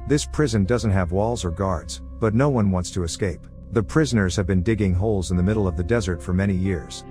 This prison doesn't have walls or guards, but no one wants to escape. The prisoners have been digging holes in the middle of the desert for many years.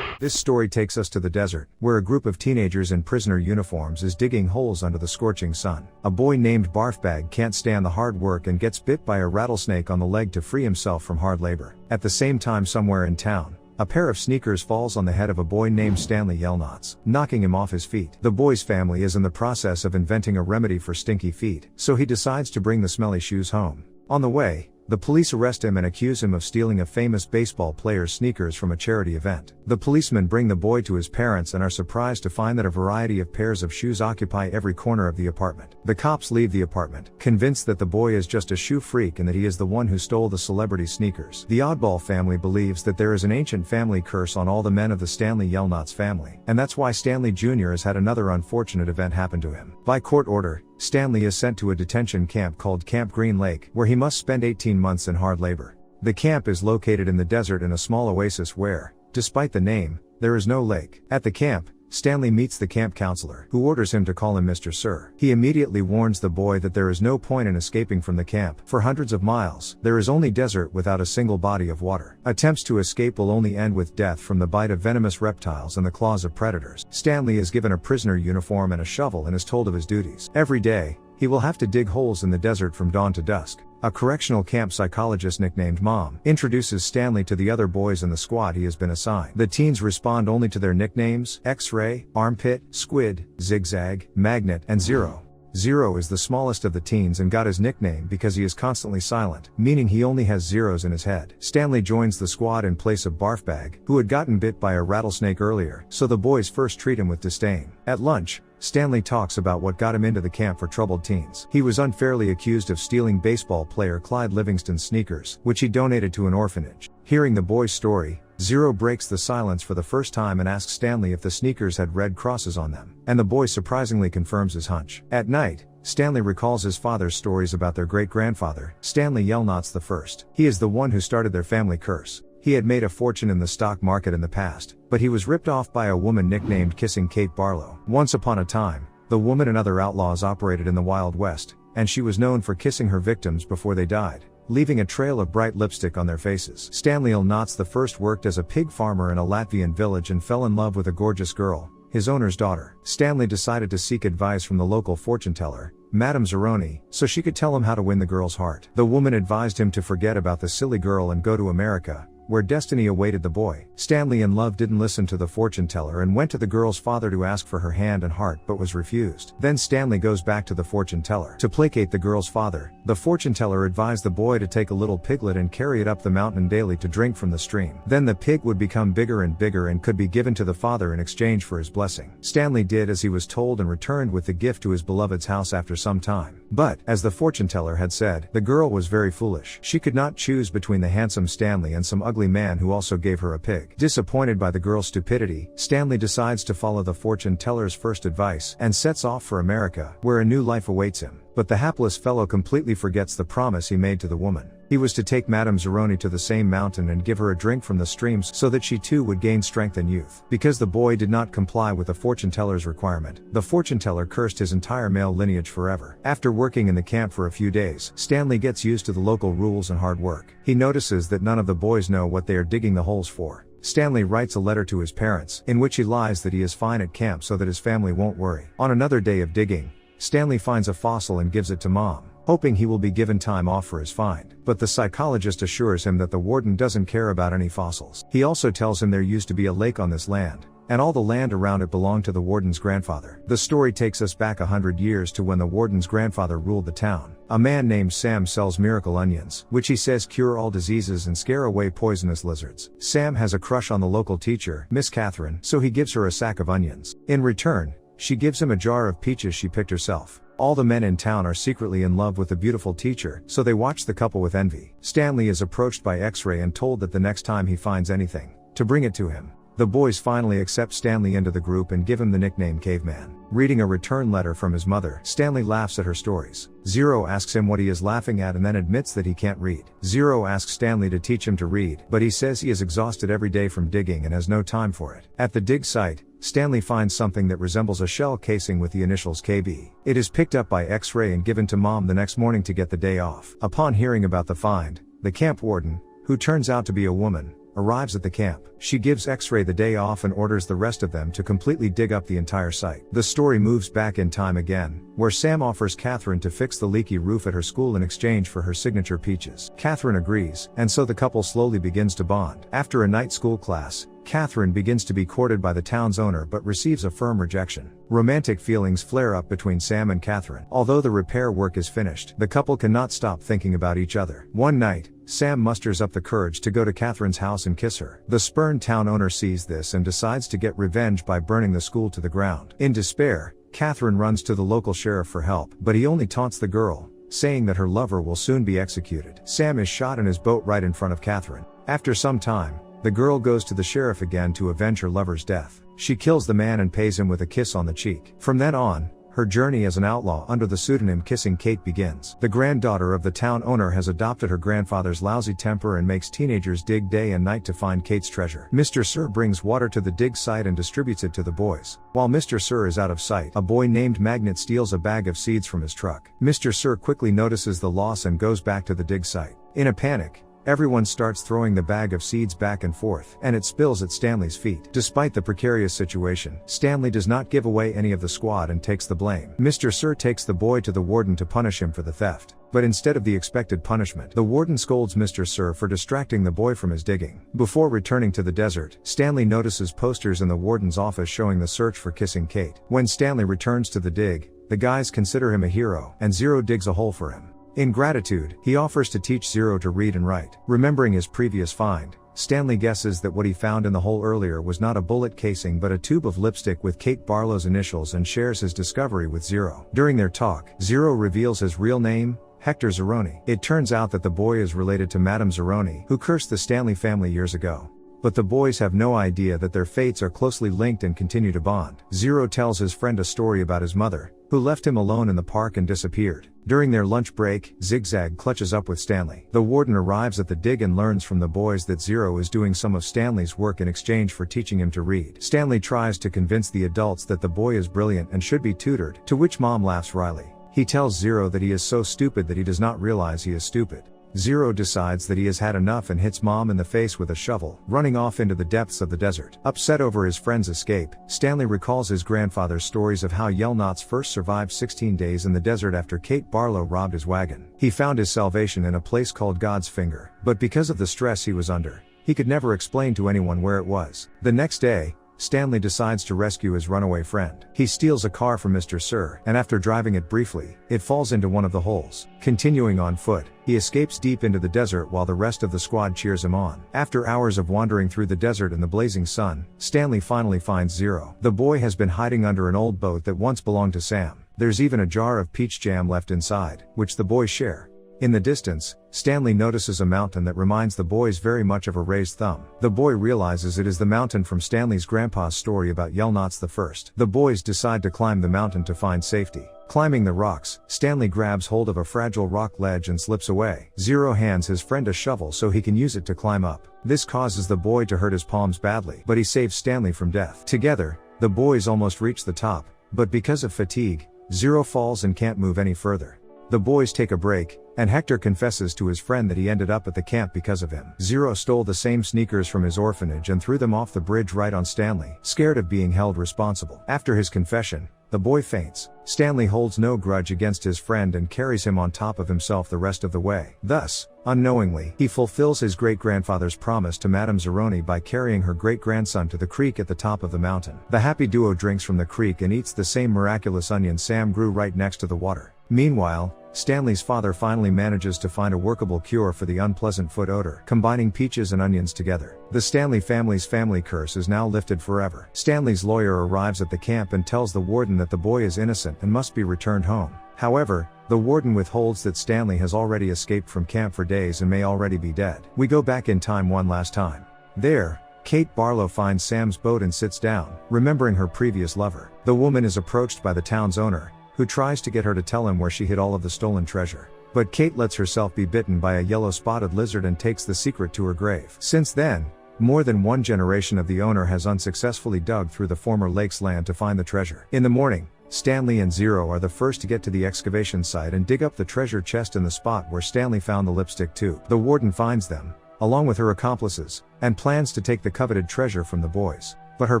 This story takes us to the desert, where a group of teenagers in prisoner uniforms is digging holes under the scorching sun. A boy named Barfbag can't stand the hard work and gets bit by a rattlesnake on the leg to free himself from hard labor. At the same time, somewhere in town, a pair of sneakers falls on the head of a boy named Stanley Yelnats, knocking him off his feet. The boy's family is in the process of inventing a remedy for stinky feet, so he decides to bring the smelly shoes home. On the way, the police arrest him and accuse him of stealing a famous baseball player's sneakers from a charity event. The policemen bring the boy to his parents and are surprised to find that a variety of pairs of shoes occupy every corner of the apartment. The cops leave the apartment, convinced that the boy is just a shoe freak and that he is the one who stole the celebrity sneakers. The oddball family believes that there is an ancient family curse on all the men of the Stanley Yelnats family, and that's why Stanley Jr. has had another unfortunate event happen to him. By court order, Stanley is sent to a detention camp called Camp Green Lake, where he must spend 18 months in hard labor. The camp is located in the desert in a small oasis where, despite the name, there is no lake. At the camp, Stanley meets the camp counselor, who orders him to call him Mr. Sir. He immediately warns the boy that there is no point in escaping from the camp. For hundreds of miles, there is only desert without a single body of water. Attempts to escape will only end with death from the bite of venomous reptiles and the claws of predators. Stanley is given a prisoner uniform and a shovel and is told of his duties. Every day, he will have to dig holes in the desert from dawn to dusk. A correctional camp psychologist nicknamed Mom introduces Stanley to the other boys in the squad he has been assigned. The teens respond only to their nicknames: X-Ray, Armpit, Squid, Zigzag, Magnet, and Zero. Zero is the smallest of the teens and got his nickname because he is constantly silent, meaning he only has zeros in his head. Stanley joins the squad in place of Barfbag, who had gotten bit by a rattlesnake earlier, so the boys first treat him with disdain. At lunch, Stanley talks about what got him into the camp for troubled teens. He was unfairly accused of stealing baseball player Clyde Livingston's sneakers, which he donated to an orphanage. Hearing the boy's story, Zero breaks the silence for the first time and asks Stanley if the sneakers had red crosses on them, and the boy surprisingly confirms his hunch. At night, Stanley recalls his father's stories about their great-grandfather, Stanley Yelnats I. He is the one who started their family curse. He had made a fortune in the stock market in the past, but he was ripped off by a woman nicknamed Kissing Kate Barlow. Once upon a time, the woman and other outlaws operated in the Wild West, and she was known for kissing her victims before they died, leaving a trail of bright lipstick on their faces. Stanley Yelnats I worked as a pig farmer in a Latvian village and fell in love with a gorgeous girl, his owner's daughter. Stanley decided to seek advice from the local fortune teller, Madame Zeroni, so she could tell him how to win the girl's heart. The woman advised him to forget about the silly girl and go to America, where destiny awaited the boy. Stanley, in love, didn't listen to the fortune teller and went to the girl's father to ask for her hand and heart, but was refused. Then Stanley goes back to the fortune teller. To placate the girl's father, the fortune teller advised the boy to take a little piglet and carry it up the mountain daily to drink from the stream. Then the pig would become bigger and bigger and could be given to the father in exchange for his blessing. Stanley did as he was told and returned with the gift to his beloved's house after some time. But, as the fortune teller had said, the girl was very foolish. She could not choose between the handsome Stanley and some ugly man who also gave her a pig. Disappointed by the girl's stupidity, Stanley decides to follow the fortune teller's first advice and sets off for America, where a new life awaits him. But the hapless fellow completely forgets the promise he made to the woman. He was to take Madame Zeroni to the same mountain and give her a drink from the streams so that she too would gain strength and youth. Because the boy did not comply with the fortune teller's requirement, the fortune teller cursed his entire male lineage forever. After working in the camp for a few days, Stanley gets used to the local rules and hard work. He notices that none of the boys know what they are digging the holes for. Stanley writes a letter to his parents, in which he lies that he is fine at camp so that his family won't worry. On another day of digging, Stanley finds a fossil and gives it to Mom, hoping he will be given time off for his find. But the psychologist assures him that the warden doesn't care about any fossils. He also tells him there used to be a lake on this land, and all the land around it belonged to the warden's grandfather. The story takes us back 100 years to when the warden's grandfather ruled the town. A man named Sam sells miracle onions, which he says cure all diseases and scare away poisonous lizards. Sam has a crush on the local teacher, Miss Catherine, so he gives her a sack of onions. In return, she gives him a jar of peaches she picked herself. All the men in town are secretly in love with the beautiful teacher, so they watch the couple with envy. Stanley is approached by X-Ray and told that the next time he finds anything, to bring it to him. The boys finally accept Stanley into the group and give him the nickname Caveman. Reading a return letter from his mother, Stanley laughs at her stories. Zero asks him what he is laughing at and then admits that he can't read. Zero asks Stanley to teach him to read, but he says he is exhausted every day from digging and has no time for it. At the dig site, Stanley finds something that resembles a shell casing with the initials KB. It is picked up by X-ray and given to Mom the next morning to get the day off. Upon hearing about the find, the camp warden, who turns out to be a woman, arrives at the camp. She gives X-ray the day off and orders the rest of them to completely dig up the entire site. The story moves back in time again, where Sam offers Catherine to fix the leaky roof at her school in exchange for her signature peaches. Catherine agrees, and so the couple slowly begins to bond. After a night school class, Catherine begins to be courted by the town's owner but receives a firm rejection. Romantic feelings flare up between Sam and Catherine. Although the repair work is finished, the couple cannot stop thinking about each other. One night, Sam musters up the courage to go to Catherine's house and kiss her. The spurned town owner sees this and decides to get revenge by burning the school to the ground. In despair, Catherine runs to the local sheriff for help, but he only taunts the girl, saying that her lover will soon be executed. Sam is shot in his boat right in front of Catherine. After some time, the girl goes to the sheriff again to avenge her lover's death. She kills the man and pays him with a kiss on the cheek. From then on, her journey as an outlaw under the pseudonym Kissing Kate begins. The granddaughter of the town owner has adopted her grandfather's lousy temper and makes teenagers dig day and night to find Kate's treasure. Mr. Sir brings water to the dig site and distributes it to the boys. While Mr. Sir is out of sight, a boy named Magnet steals a bag of seeds from his truck. Mr. Sir quickly notices the loss and goes back to the dig site. In a panic, everyone starts throwing the bag of seeds back and forth, and it spills at Stanley's feet. Despite the precarious situation, Stanley does not give away any of the squad and takes the blame. Mr. Sir takes the boy to the warden to punish him for the theft. But instead of the expected punishment, the warden scolds Mr. Sir for distracting the boy from his digging. Before returning to the desert, Stanley notices posters in the warden's office showing the search for Kissing Kate. When Stanley returns to the dig, the guys consider him a hero, and Zero digs a hole for him. In gratitude, he offers to teach Zero to read and write. Remembering his previous find, Stanley guesses that what he found in the hole earlier was not a bullet casing but a tube of lipstick with Kate Barlow's initials and shares his discovery with Zero. During their talk, Zero reveals his real name, Hector Zeroni. It turns out that the boy is related to Madame Zeroni, who cursed the Stanley family years ago. But the boys have no idea that their fates are closely linked and continue to bond. Zero tells his friend a story about his mother, who left him alone in the park and disappeared. During their lunch break, Zigzag clutches up with Stanley. The warden arrives at the dig and learns from the boys that Zero is doing some of Stanley's work in exchange for teaching him to read. Stanley tries to convince the adults that the boy is brilliant and should be tutored, to which Mom laughs wryly. He tells Zero that he is so stupid that he does not realize he is stupid. Zero decides that he has had enough and hits Mom in the face with a shovel, running off into the depths of the desert. Upset over his friend's escape, Stanley recalls his grandfather's stories of how Yelnats first survived 16 days in the desert after Kate Barlow robbed his wagon. He found his salvation in a place called God's Finger, but because of the stress he was under, he could never explain to anyone where it was. The next day, Stanley decides to rescue his runaway friend. He steals a car from Mr. Sir, and after driving it briefly, it falls into one of the holes. Continuing on foot, he escapes deep into the desert while the rest of the squad cheers him on. After hours of wandering through the desert in the blazing sun, Stanley finally finds Zero. The boy has been hiding under an old boat that once belonged to Sam. There's even a jar of peach jam left inside, which the boys share. In the distance, Stanley notices a mountain that reminds the boys very much of a raised thumb. The boy realizes it is the mountain from Stanley's grandpa's story about Yelnats the First. The boys decide to climb the mountain to find safety. Climbing the rocks, Stanley grabs hold of a fragile rock ledge and slips away. Zero hands his friend a shovel so he can use it to climb up. This causes the boy to hurt his palms badly, but he saves Stanley from death. Together, the boys almost reach the top, but because of fatigue, Zero falls and can't move any further. The boys take a break, and Hector confesses to his friend that he ended up at the camp because of him. Zero stole the same sneakers from his orphanage and threw them off the bridge right on Stanley, scared of being held responsible. After his confession, the boy faints. Stanley holds no grudge against his friend and carries him on top of himself the rest of the way. Thus, unknowingly, he fulfills his great-grandfather's promise to Madame Zeroni by carrying her great-grandson to the creek at the top of the mountain. The happy duo drinks from the creek and eats the same miraculous onion Sam grew right next to the water. Meanwhile, Stanley's father finally manages to find a workable cure for the unpleasant foot odor, combining peaches and onions together. The Stanley family's family curse is now lifted forever. Stanley's lawyer arrives at the camp and tells the warden that the boy is innocent and must be returned home. However, the warden withholds that Stanley has already escaped from camp for days and may already be dead. We go back in time one last time. There, Kate Barlow finds Sam's boat and sits down, remembering her previous lover. The woman is approached by the town's owner, who tries to get her to tell him where she hid all of the stolen treasure. But Kate lets herself be bitten by a yellow spotted lizard and takes the secret to her grave. Since then, More than one generation of the owner has unsuccessfully dug through the former lake's land to find the treasure. In the morning, Stanley and Zero are the first to get to the excavation site and dig up the treasure chest in the spot where Stanley found the lipstick tube. The warden finds them, along with her accomplices, and plans to take the coveted treasure from the boys. But her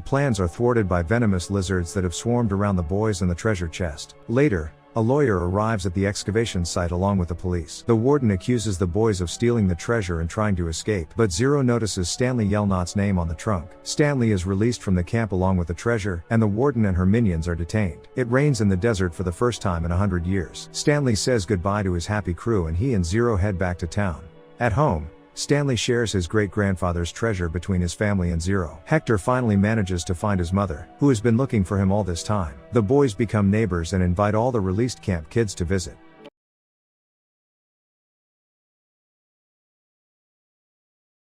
plans are thwarted by venomous lizards that have swarmed around the boys and the treasure chest. Later, a lawyer arrives at the excavation site along with the police. The warden accuses the boys of stealing the treasure and trying to escape, but Zero notices Stanley Yelnat's name on the trunk. Stanley is released from the camp along with the treasure, and the warden and her minions are detained. It rains in the desert for the first time in 100 years. Stanley says goodbye to his happy crew and he and Zero head back to town. At home, Stanley shares his great-grandfather's treasure between his family and Zero. Hector finally manages to find his mother, who has been looking for him all this time. The boys become neighbors and invite all the released camp kids to visit.